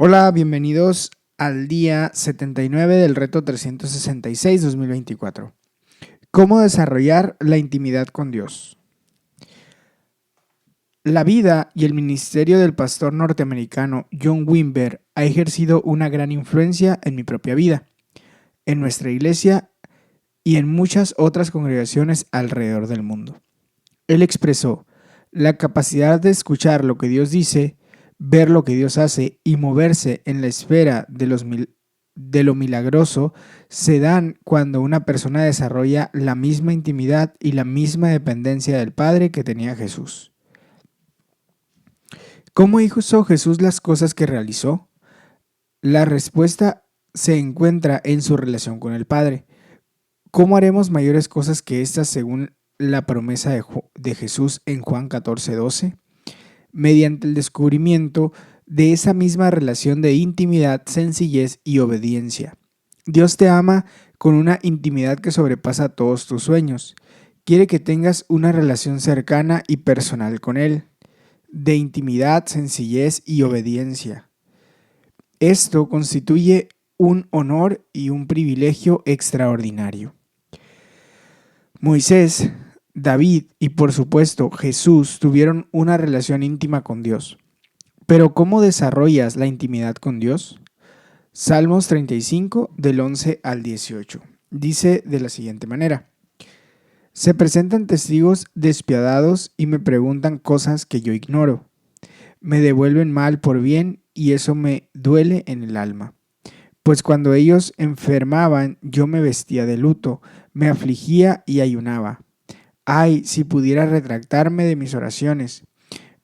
Hola, bienvenidos al día 79 del reto 366 2024. ¿Cómo desarrollar la intimidad con Dios? La vida y el ministerio del pastor norteamericano John Wimber ha ejercido una gran influencia en mi propia vida, en nuestra iglesia y en muchas otras congregaciones alrededor del mundo. Él expresó: la capacidad de escuchar lo que Dios dice, ver lo que Dios hace y moverse en la esfera de lo milagroso se dan cuando una persona desarrolla la misma intimidad y la misma dependencia del Padre que tenía Jesús. ¿Cómo hizo Jesús las cosas que realizó? La respuesta se encuentra en su relación con el Padre. ¿Cómo haremos mayores cosas que estas según la promesa de Jesús en Juan 14:12? Mediante el descubrimiento de esa misma relación de intimidad, sencillez y obediencia. Dios te ama con una intimidad que sobrepasa todos tus sueños. Quiere que tengas una relación cercana y personal con Él, de intimidad, sencillez y obediencia. Esto constituye un honor y un privilegio extraordinario. Moisés, David y por supuesto Jesús tuvieron una relación íntima con Dios. Pero ¿cómo desarrollas la intimidad con Dios? Salmos 35 del 11 al 18. Dice de la siguiente manera: se presentan testigos despiadados y me preguntan cosas que yo ignoro. Me devuelven mal por bien y eso me duele en el alma. Pues cuando ellos enfermaban, yo me vestía de luto, me afligía y ayunaba. Ay, si pudiera retractarme de mis oraciones.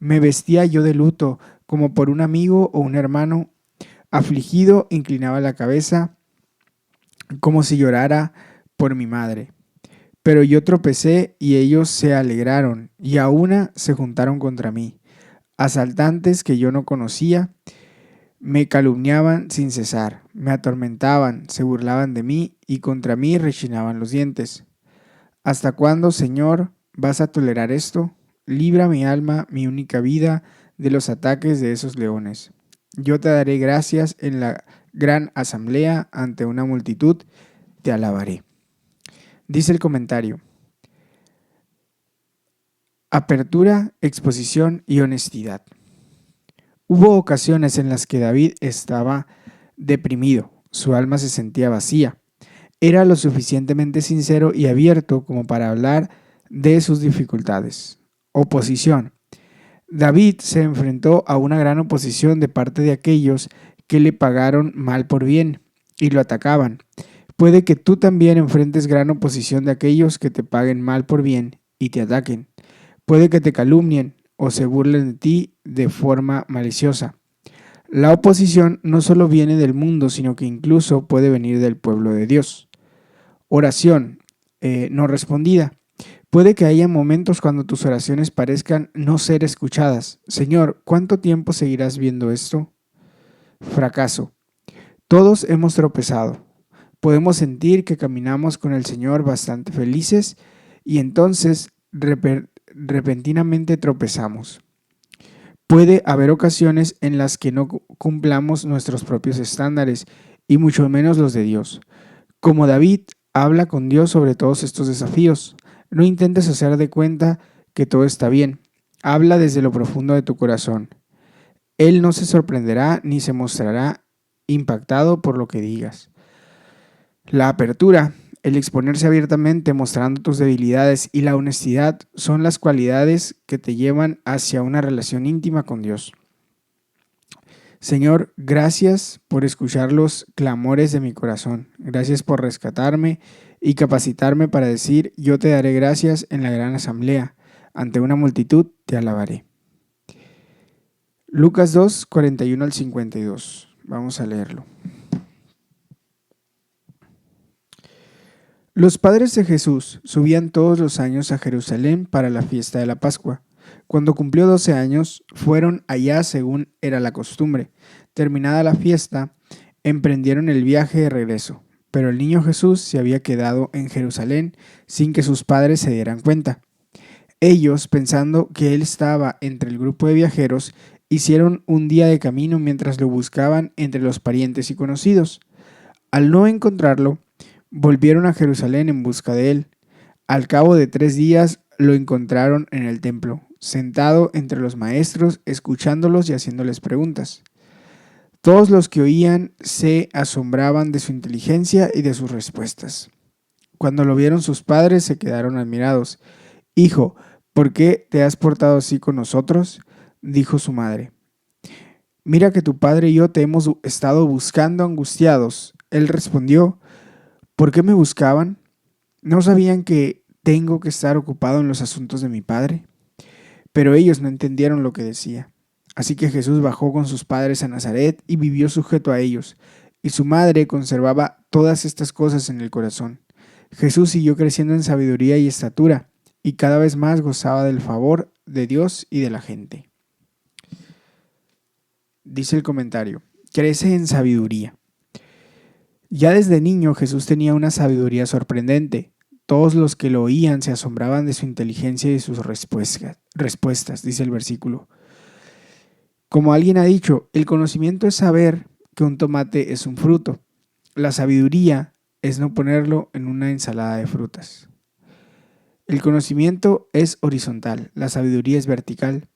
Me vestía yo de luto, como por un amigo o un hermano. Afligido, inclinaba la cabeza, como si llorara por mi madre. Pero yo tropecé y ellos se alegraron, y a una se juntaron contra mí. Asaltantes que yo no conocía, me calumniaban sin cesar, me atormentaban, se burlaban de mí y contra mí rechinaban los dientes. ¿Hasta cuándo, Señor, vas a tolerar esto? Libra mi alma, mi única vida, de los ataques de esos leones. Yo te daré gracias en la gran asamblea, ante una multitud te alabaré. Dice el comentario: apertura, exposición y honestidad. Hubo ocasiones en las que David estaba deprimido, su alma se sentía vacía. Era lo suficientemente sincero y abierto como para hablar de sus dificultades. Oposición. David se enfrentó a una gran oposición de parte de aquellos que le pagaron mal por bien y lo atacaban. Puede que tú también enfrentes gran oposición de aquellos que te paguen mal por bien y te ataquen. Puede que te calumnien o se burlen de ti de forma maliciosa. La oposición no solo viene del mundo, sino que incluso puede venir del pueblo de Dios. Oración no respondida. Puede que haya momentos cuando tus oraciones parezcan no ser escuchadas. Señor, ¿cuánto tiempo seguirás viendo esto? Fracaso. Todos hemos tropezado. Podemos sentir que caminamos con el Señor bastante felices y entonces repentinamente tropezamos. Puede haber ocasiones en las que no cumplamos nuestros propios estándares y mucho menos los de Dios. Como David, habla con Dios sobre todos estos desafíos. No intentes hacer de cuenta que todo está bien. Habla desde lo profundo de tu corazón. Él no se sorprenderá ni se mostrará impactado por lo que digas. La apertura, el exponerse abiertamente mostrando tus debilidades y la honestidad son las cualidades que te llevan hacia una relación íntima con Dios. Señor, gracias por escuchar los clamores de mi corazón. Gracias por rescatarme y capacitarme para decir: yo te daré gracias en la gran asamblea. Ante una multitud te alabaré. Lucas 2, 41 al 52. Vamos a leerlo. Los padres de Jesús subían todos los años a Jerusalén para la fiesta de la Pascua. Cuando cumplió 12 años, fueron allá según era la costumbre. Terminada la fiesta, emprendieron el viaje de regreso. Pero el niño Jesús se había quedado en Jerusalén sin que sus padres se dieran cuenta. Ellos, pensando que él estaba entre el grupo de viajeros, hicieron un día de camino mientras lo buscaban entre los parientes y conocidos. Al no encontrarlo, volvieron a Jerusalén en busca de él. Al cabo de 3 días lo encontraron en el templo, sentado entre los maestros, escuchándolos y haciéndoles preguntas. Todos los que oían se asombraban de su inteligencia y de sus respuestas. Cuando lo vieron sus padres se quedaron admirados. Hijo, ¿por qué te has portado así con nosotros?, dijo su madre. Mira que tu padre y yo te hemos estado buscando angustiados. Él respondió, ¿por qué me buscaban? ¿No sabían que tengo que estar ocupado en los asuntos de mi padre? Pero ellos no entendieron lo que decía. Así que Jesús bajó con sus padres a Nazaret y vivió sujeto a ellos, y su madre conservaba todas estas cosas en el corazón. Jesús siguió creciendo en sabiduría y estatura, y cada vez más gozaba del favor de Dios y de la gente. Dice el comentario, crece en sabiduría. Ya desde niño Jesús tenía una sabiduría sorprendente. Todos los que lo oían se asombraban de su inteligencia y de sus respuestas, dice el versículo. Como alguien ha dicho, el conocimiento es saber que un tomate es un fruto. La sabiduría es no ponerlo en una ensalada de frutas. El conocimiento es horizontal, la sabiduría es vertical.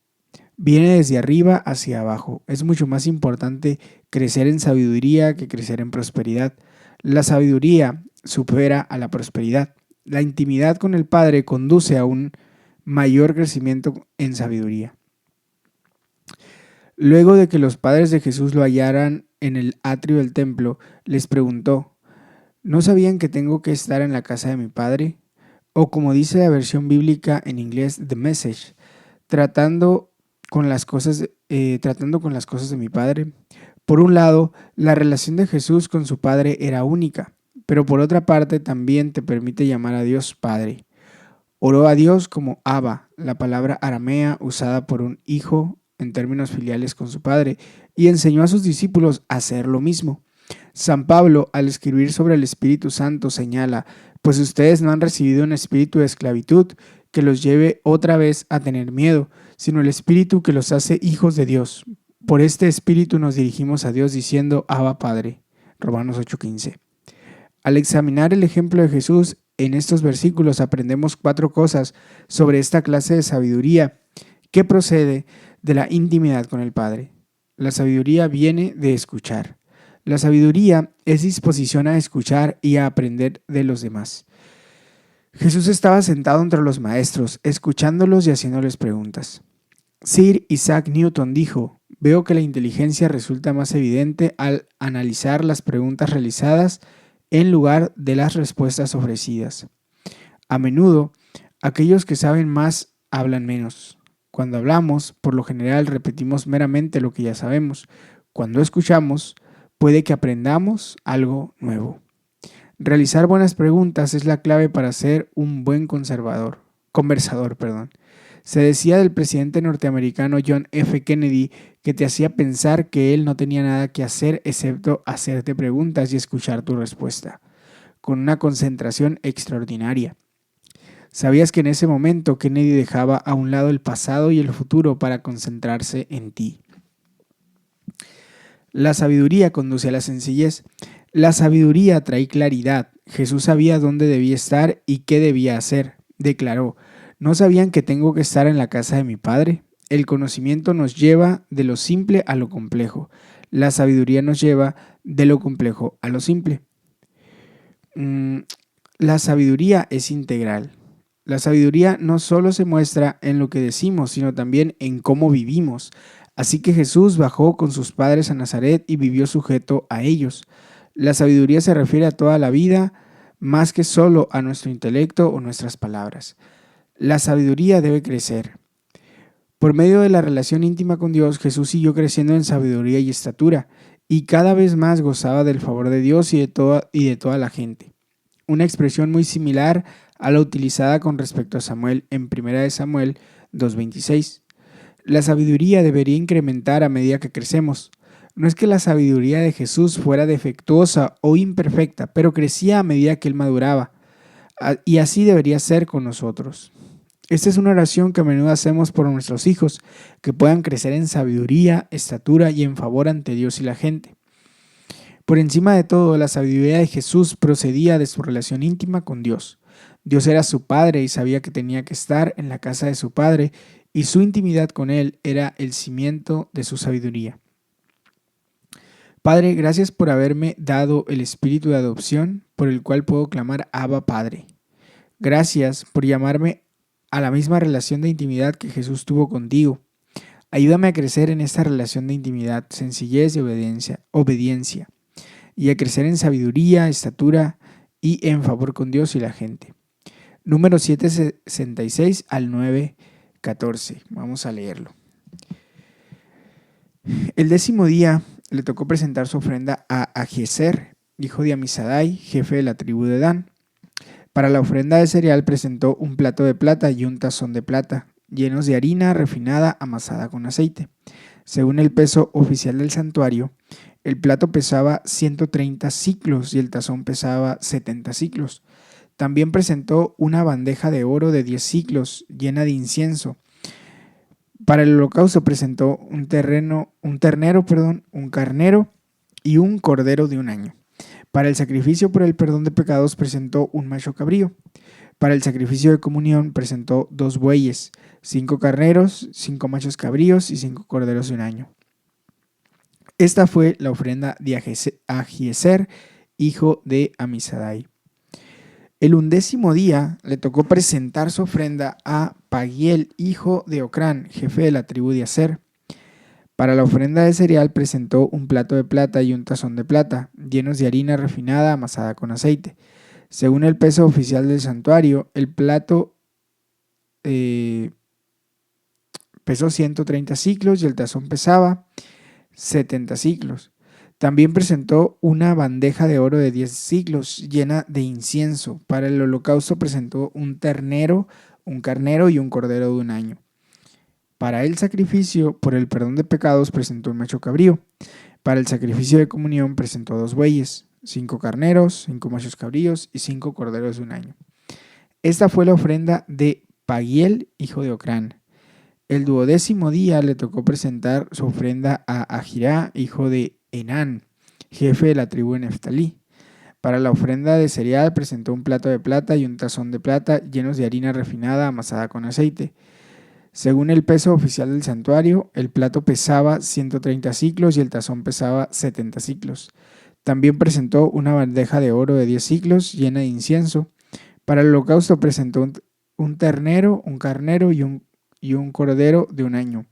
Viene desde arriba hacia abajo. Es mucho más importante crecer en sabiduría que crecer en prosperidad. La sabiduría supera a la prosperidad. La intimidad con el Padre conduce a un mayor crecimiento en sabiduría. Luego de que los padres de Jesús lo hallaran en el atrio del templo, les preguntó, ¿no sabían que tengo que estar en la casa de mi Padre? O como dice la versión bíblica en inglés, The Message, tratando con las cosas de mi Padre. Por un lado, la relación de Jesús con su Padre era única, pero por otra parte también te permite llamar a Dios Padre. Oró a Dios como Abba, la palabra aramea usada por un hijo en términos filiales con su padre, y enseñó a sus discípulos a hacer lo mismo. San Pablo, al escribir sobre el Espíritu Santo, señala, pues ustedes no han recibido un espíritu de esclavitud que los lleve otra vez a tener miedo, sino el espíritu que los hace hijos de Dios. Por este espíritu nos dirigimos a Dios diciendo, Abba Padre. Romanos 8:15. Al examinar el ejemplo de Jesús en estos versículos aprendemos 4 cosas sobre esta clase de sabiduría que procede de la intimidad con el Padre. La sabiduría viene de escuchar. La sabiduría es disposición a escuchar y a aprender de los demás. Jesús estaba sentado entre los maestros, escuchándolos y haciéndoles preguntas. Sir Isaac Newton dijo, veo que la inteligencia resulta más evidente al analizar las preguntas realizadas en lugar de las respuestas ofrecidas. A menudo, aquellos que saben más hablan menos. Cuando hablamos, por lo general repetimos meramente lo que ya sabemos. Cuando escuchamos, puede que aprendamos algo nuevo. Realizar buenas preguntas es la clave para ser un buen conversador. Se decía del presidente norteamericano John F. Kennedy que te hacía pensar que él no tenía nada que hacer excepto hacerte preguntas y escuchar tu respuesta, con una concentración extraordinaria. ¿Sabías que en ese momento Kennedy dejaba a un lado el pasado y el futuro para concentrarse en ti? La sabiduría conduce a la sencillez. La sabiduría trae claridad. Jesús sabía dónde debía estar y qué debía hacer. Declaró, ¿no sabían que tengo que estar en la casa de mi Padre? El conocimiento nos lleva de lo simple a lo complejo. La sabiduría nos lleva de lo complejo a lo simple. La sabiduría es integral. La sabiduría no solo se muestra en lo que decimos, sino también en cómo vivimos. Así que Jesús bajó con sus padres a Nazaret y vivió sujeto a ellos. La sabiduría se refiere a toda la vida, más que solo a nuestro intelecto o nuestras palabras. La sabiduría debe crecer. Por medio de la relación íntima con Dios, Jesús siguió creciendo en sabiduría y estatura, y cada vez más gozaba del favor de Dios y de toda la gente. Una expresión muy similar a la utilizada con respecto a Samuel en 1 Samuel 2:26. La sabiduría debería incrementar a medida que crecemos. No es que la sabiduría de Jesús fuera defectuosa o imperfecta, pero crecía a medida que él maduraba. Y así debería ser con nosotros. Esta es una oración que a menudo hacemos por nuestros hijos, que puedan crecer en sabiduría, estatura y en favor ante Dios y la gente. Por encima de todo, la sabiduría de Jesús procedía de su relación íntima con Dios. Dios era su Padre y sabía que tenía que estar en la casa de su Padre, y su intimidad con Él era el cimiento de su sabiduría. Padre, gracias por haberme dado el espíritu de adopción por el cual puedo clamar Abba Padre. Gracias por llamarme a la misma relación de intimidad que Jesús tuvo contigo. Ayúdame a crecer en esta relación de intimidad, sencillez y obediencia, y a crecer en sabiduría, estatura y en favor con Dios y la gente. Número 766 al 914. Vamos a leerlo. El 10º día le tocó presentar su ofrenda a Ahiezer, hijo de Amisadai, jefe de la tribu de Dan. Para la ofrenda de cereal presentó un plato de plata y un tazón de plata, llenos de harina refinada amasada con aceite. Según el peso oficial del santuario, el plato pesaba 130 siclos y el tazón pesaba 70 siclos. También presentó una bandeja de oro de 10 siclos, llena de incienso. Para el holocausto presentó un ternero, un carnero y un cordero de un año. Para el sacrificio por el perdón de pecados presentó un macho cabrío. Para el sacrificio de comunión presentó 2 bueyes, 5 carneros, 5 machos cabríos y 5 corderos de un año. Esta fue la ofrenda de Ahiezer, hijo de Amisadai. El 11º día le tocó presentar su ofrenda a Pagiel, hijo de Ocrán, jefe de la tribu de Aser. Para la ofrenda de cereal presentó un plato de plata y un tazón de plata, llenos de harina refinada amasada con aceite. Según el peso oficial del santuario, el plato pesó 130 siclos y el tazón pesaba 70 siclos. También presentó una bandeja de oro de 10 siclos llena de incienso. Para el holocausto presentó un ternero, un carnero y un cordero de un año. Para el sacrificio por el perdón de pecados presentó un macho cabrío. Para el sacrificio de comunión presentó 2 bueyes, 5 carneros, 5 machos cabríos y 5 corderos de un año. Esta fue la ofrenda de Pagiel, hijo de Ocrán. El 12º día le tocó presentar su ofrenda a Ahirá, hijo de Enán, jefe de la tribu de Neftalí. Para la ofrenda de cereal presentó un plato de plata y un tazón de plata llenos de harina refinada amasada con aceite. Según el peso oficial del santuario, el plato pesaba 130 siclos y el tazón pesaba 70 siclos. También presentó una bandeja de oro de 10 siclos llena de incienso. Para el holocausto presentó un ternero, un carnero y un cordero de un año.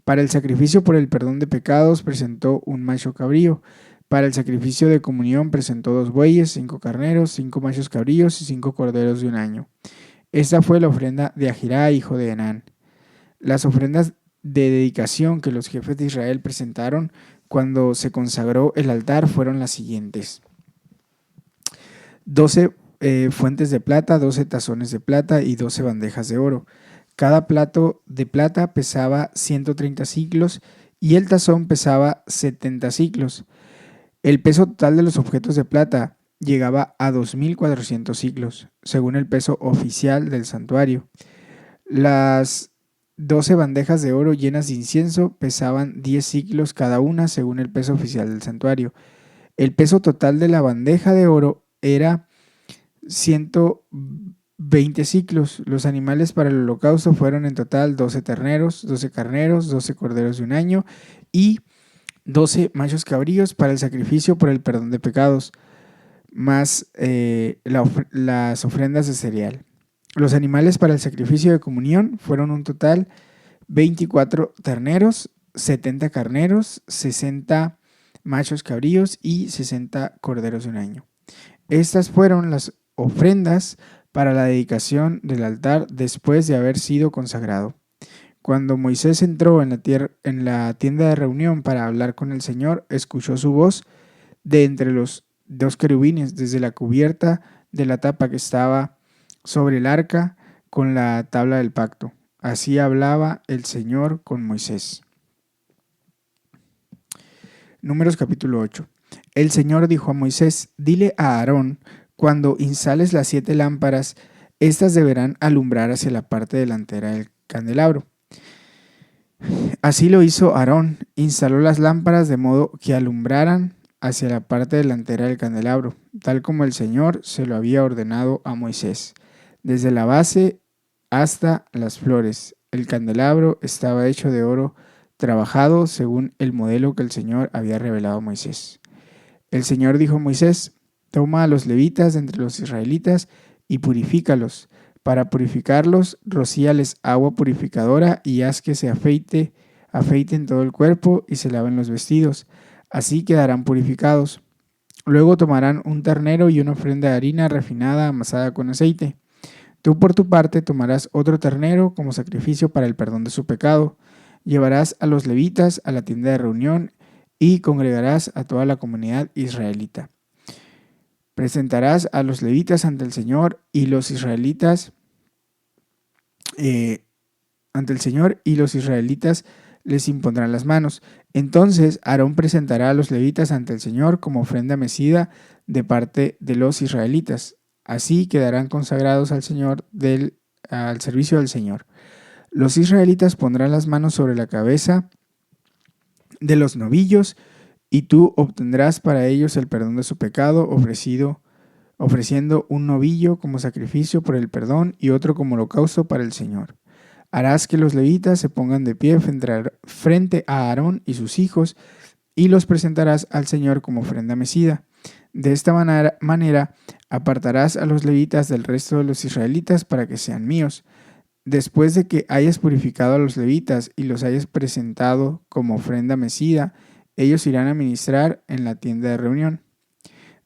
Para el sacrificio por el perdón de pecados presentó un macho cabrío. Para el sacrificio de comunión presentó 2 bueyes, 5 carneros, 5 machos cabríos y 5 corderos de un año. Esta fue la ofrenda de Ahirá, hijo de Enán. Las ofrendas de dedicación que los jefes de Israel presentaron cuando se consagró el altar fueron las siguientes: 12 fuentes de plata, 12 tazones de plata y 12 bandejas de oro. Cada plato de plata pesaba 130 siclos y el tazón pesaba 70 siclos. El peso total de los objetos de plata llegaba a 2.400 siclos, según el peso oficial del santuario. Las 12 bandejas de oro llenas de incienso pesaban 10 siclos cada una, según el peso oficial del santuario. El peso total de la bandeja de oro era 120 siclos. Los animales para el holocausto fueron en total 12 terneros, 12 carneros, 12 corderos de un año y 12 machos cabríos para el sacrificio por el perdón de pecados, más las ofrendas de cereal. Los animales para el sacrificio de comunión fueron un total 24 terneros, 70 carneros, 60 machos cabríos y 60 corderos de un año. Estas fueron las ofrendas para la dedicación del altar después de haber sido consagrado. Cuando Moisés entró en la tienda de reunión para hablar con el Señor, escuchó su voz de entre los 2 querubines desde la cubierta de la tapa que estaba sobre el arca con la tabla del pacto. Así hablaba el Señor con Moisés. Números capítulo 8. El Señor dijo a Moisés: dile a Aarón, cuando instales las 7 lámparas Estas deberán alumbrar hacia la parte delantera del candelabro. Así lo hizo Aarón, instaló las lámparas de modo que alumbraran hacia la parte delantera del candelabro, tal como el Señor se lo había ordenado a Moisés. Desde la base hasta las flores, el candelabro estaba hecho de oro trabajado según el modelo que el Señor había revelado a Moisés. El Señor dijo a Moisés: toma a los levitas de entre los israelitas y purifícalos. Para purificarlos, rocíales agua purificadora y haz que se afeiten todo el cuerpo y se laven los vestidos. Así quedarán purificados. Luego tomarán un ternero y una ofrenda de harina refinada amasada con aceite. Tú por tu parte tomarás otro ternero como sacrificio para el perdón de su pecado. Llevarás a los levitas a la tienda de reunión y congregarás a toda la comunidad israelita. Presentarás a los levitas ante el Señor y los israelitas les impondrán las manos. Entonces Aarón presentará a los levitas ante el Señor como ofrenda mecida de parte de los israelitas. Así quedarán consagrados al servicio del Señor. Los israelitas pondrán las manos sobre la cabeza de los novillos y tú obtendrás para ellos el perdón de su pecado ofreciendo un novillo como sacrificio por el perdón y otro como holocausto para el Señor. Harás que los levitas se pongan de pie frente a Aarón y sus hijos y los presentarás al Señor como ofrenda mecida. De esta manera apartarás a los levitas del resto de los israelitas para que sean míos. Después de que hayas purificado a los levitas y los hayas presentado como ofrenda mecida, ellos irán a ministrar en la tienda de reunión.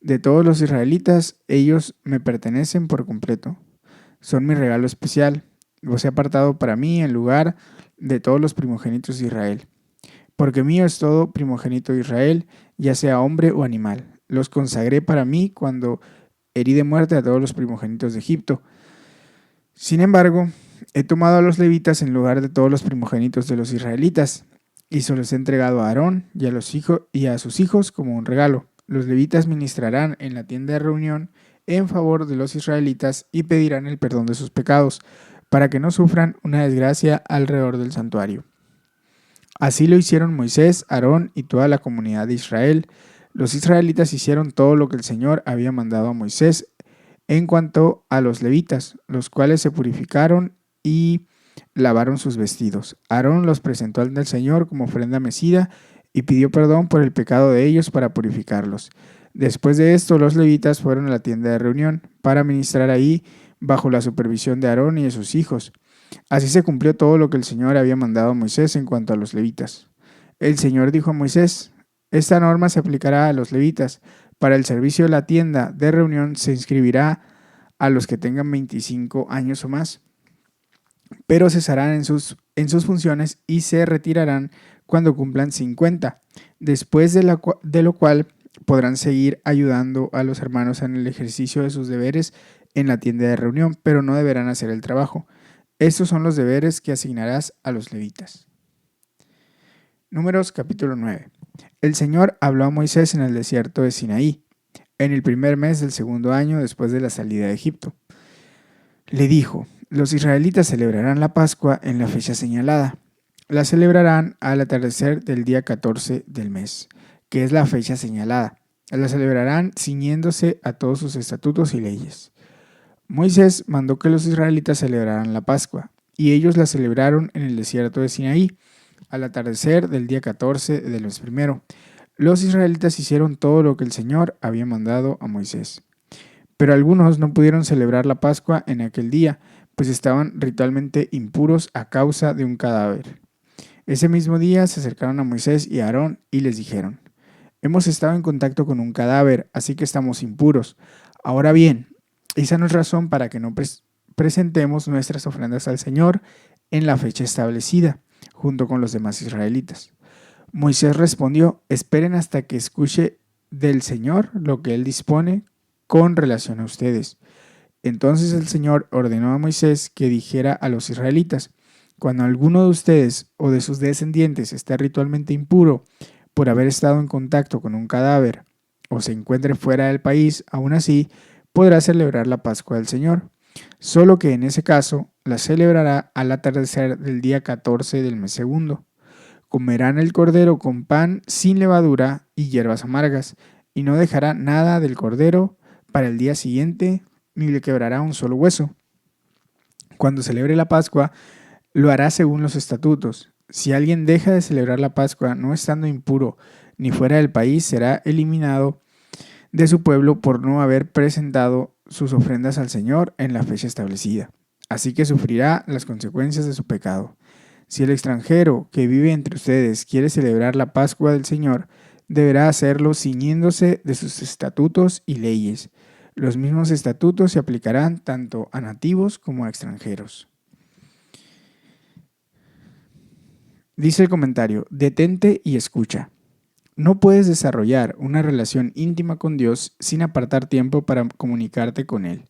De todos los israelitas, ellos me pertenecen por completo. Son mi regalo especial. Los he apartado para mí en lugar de todos los primogénitos de Israel. Porque mío es todo primogénito de Israel, ya sea hombre o animal. Los consagré para mí cuando herí de muerte a todos los primogénitos de Egipto. Sin embargo, he tomado a los levitas en lugar de todos los primogénitos de los israelitas, y se los he entregado a Aarón y a sus hijos como un regalo. Los levitas ministrarán en la tienda de reunión en favor de los israelitas y pedirán el perdón de sus pecados, para que no sufran una desgracia alrededor del santuario. Así lo hicieron Moisés, Aarón y toda la comunidad de Israel. Los israelitas hicieron todo lo que el Señor había mandado a Moisés en cuanto a los levitas, los cuales se purificaron y lavaron sus vestidos. Aarón los presentó ante el Señor como ofrenda mecida y pidió perdón por el pecado de ellos para purificarlos. Después de esto, los levitas fueron a la tienda de reunión para ministrar ahí bajo la supervisión de Aarón y de sus hijos. Así se cumplió todo lo que el Señor había mandado a Moisés en cuanto a los levitas. El Señor dijo a Moisés: esta norma se aplicará a los levitas. Para el servicio de la tienda de reunión se inscribirá a los que tengan 25 años o más, pero cesarán en sus funciones y se retirarán cuando cumplan 50, después de lo cual podrán seguir ayudando a los hermanos en el ejercicio de sus deberes en la tienda de reunión, pero no deberán hacer el trabajo. Estos son los deberes que asignarás a los levitas. Números capítulo 9. El Señor habló a Moisés en el desierto de Sinaí, en el primer mes del segundo año después de la salida de Egipto. Le dijo: los israelitas celebrarán la Pascua en la fecha señalada. La celebrarán al atardecer del día 14 del mes, que es la fecha señalada. La celebrarán ciñéndose a todos sus estatutos y leyes. Moisés mandó que los israelitas celebraran la Pascua, y ellos la celebraron en el desierto de Sinaí, al atardecer del día 14 del mes primero. Los israelitas hicieron todo lo que el Señor había mandado a Moisés. Pero algunos no pudieron celebrar la Pascua en aquel día, pues estaban ritualmente impuros a causa de un cadáver. Ese mismo día se acercaron a Moisés y a Aarón y les dijeron: hemos estado en contacto con un cadáver, así que estamos impuros. Ahora bien, esa no es razón para que no presentemos nuestras ofrendas al Señor en la fecha establecida, junto con los demás israelitas. Moisés respondió: esperen hasta que escuche del Señor lo que Él dispone con relación a ustedes. Entonces el Señor ordenó a Moisés que dijera a los israelitas: cuando alguno de ustedes o de sus descendientes esté ritualmente impuro por haber estado en contacto con un cadáver o se encuentre fuera del país, aún así podrá celebrar la Pascua del Señor. solo que en ese caso la celebrará al atardecer del día 14 del mes segundo. Comerán el cordero con pan sin levadura y hierbas amargas, y no dejará nada del cordero para el día siguiente, ni le quebrará un solo hueso. Cuando celebre la Pascua, lo hará según los estatutos. Si alguien deja de celebrar la Pascua no estando impuro ni fuera del país, será eliminado de su pueblo por no haber presentado sus ofrendas al Señor en la fecha establecida. Así que sufrirá las consecuencias de su pecado. Si el extranjero que vive entre ustedes quiere celebrar la Pascua del Señor, deberá hacerlo ciñéndose de sus estatutos y leyes. Los mismos estatutos se aplicarán tanto a nativos como a extranjeros. Dice el comentario: detente y escucha. No puedes desarrollar una relación íntima con Dios sin apartar tiempo para comunicarte con Él.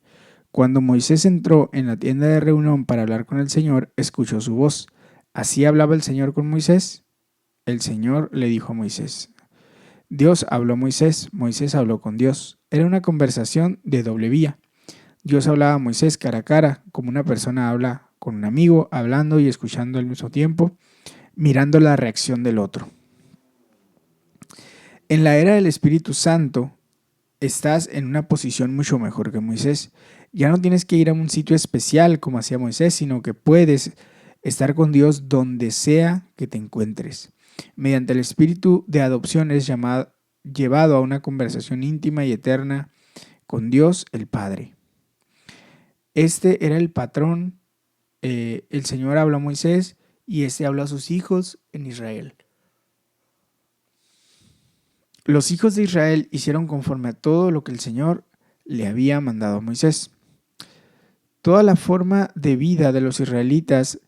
Cuando Moisés entró en la tienda de reunión para hablar con el Señor, escuchó su voz. ¿Así hablaba el Señor con Moisés? El Señor le dijo a Moisés. Dios habló a Moisés, Moisés habló con Dios. Era una conversación de doble vía. Dios hablaba a Moisés cara a cara, como una persona habla con un amigo, hablando y escuchando al mismo tiempo, mirando la reacción del otro. En la era del Espíritu Santo, estás en una posición mucho mejor que Moisés. Ya no tienes que ir a un sitio especial como hacía Moisés, sino que puedes estar con Dios donde sea que te encuentres. Mediante el espíritu de adopción eres llevado a una conversación íntima y eterna con Dios el Padre. Este era el patrón. El Señor habló a Moisés y este habló a sus hijos en Israel. Los hijos de Israel hicieron conforme a todo lo que el Señor le había mandado a Moisés. Toda la forma de vida de los israelitas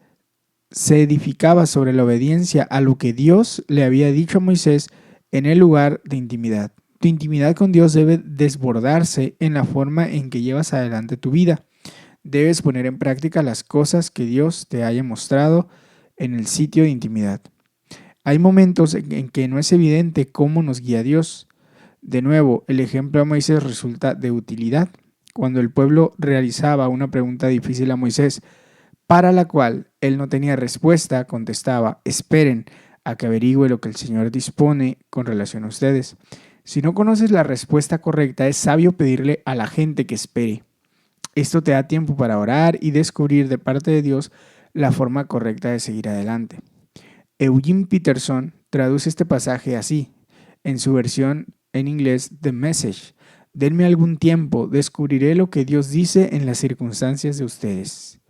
se edificaba sobre la obediencia a lo que Dios le había dicho a Moisés en el lugar de intimidad. Tu intimidad con Dios debe desbordarse en la forma en que llevas adelante tu vida. Debes poner en práctica las cosas que Dios te haya mostrado en el sitio de intimidad. Hay momentos en que no es evidente cómo nos guía Dios. De nuevo, el ejemplo de Moisés resulta de utilidad. Cuando el pueblo realizaba una pregunta difícil a Moisés, para la cual él no tenía respuesta, contestaba: esperen a que averigüe lo que el Señor dispone con relación a ustedes. Si no conoces la respuesta correcta, es sabio pedirle a la gente que espere. Esto te da tiempo para orar y descubrir de parte de Dios la forma correcta de seguir adelante. Eugene Peterson traduce este pasaje así, en su versión en inglés, The Message: denme algún tiempo, descubriré lo que Dios dice en las circunstancias de ustedes.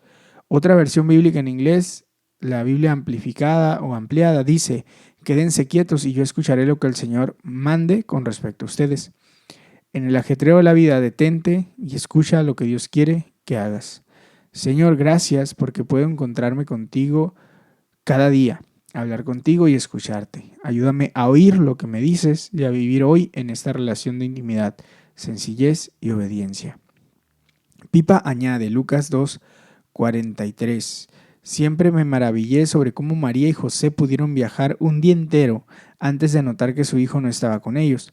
Otra versión bíblica en inglés, la Biblia amplificada o ampliada, dice: quédense quietos y yo escucharé lo que el Señor mande con respecto a ustedes. En el ajetreo de la vida, detente y escucha lo que Dios quiere que hagas. Señor, gracias porque puedo encontrarme contigo cada día, hablar contigo y escucharte. Ayúdame a oír lo que me dices y a vivir hoy en esta relación de intimidad, sencillez y obediencia. Pipa añade, Lucas 2:43. Siempre me maravillé sobre cómo María y José pudieron viajar un día entero antes de notar que su hijo no estaba con ellos.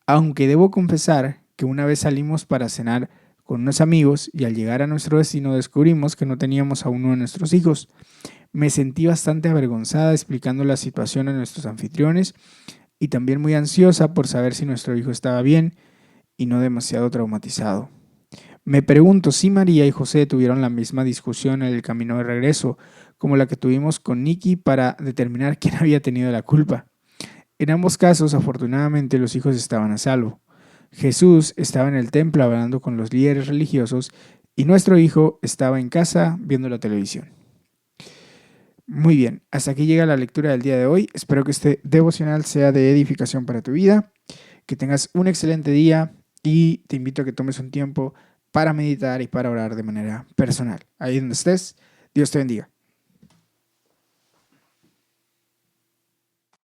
Aunque debo confesar que una vez salimos para cenar con unos amigos y al llegar a nuestro destino descubrimos que no teníamos a uno de nuestros hijos. Me sentí bastante avergonzada explicando la situación a nuestros anfitriones y también muy ansiosa por saber si nuestro hijo estaba bien y no demasiado traumatizado. Me pregunto si María y José tuvieron la misma discusión en el camino de regreso como la que tuvimos con Nicky para determinar quién había tenido la culpa. En ambos casos, afortunadamente, los hijos estaban a salvo. Jesús estaba en el templo hablando con los líderes religiosos y nuestro hijo estaba en casa viendo la televisión. Muy bien, hasta aquí llega la lectura del día de hoy. Espero que este devocional sea de edificación para tu vida, que tengas un excelente día y te invito a que tomes un tiempo para meditar y para orar de manera personal. Ahí donde estés, Dios te bendiga.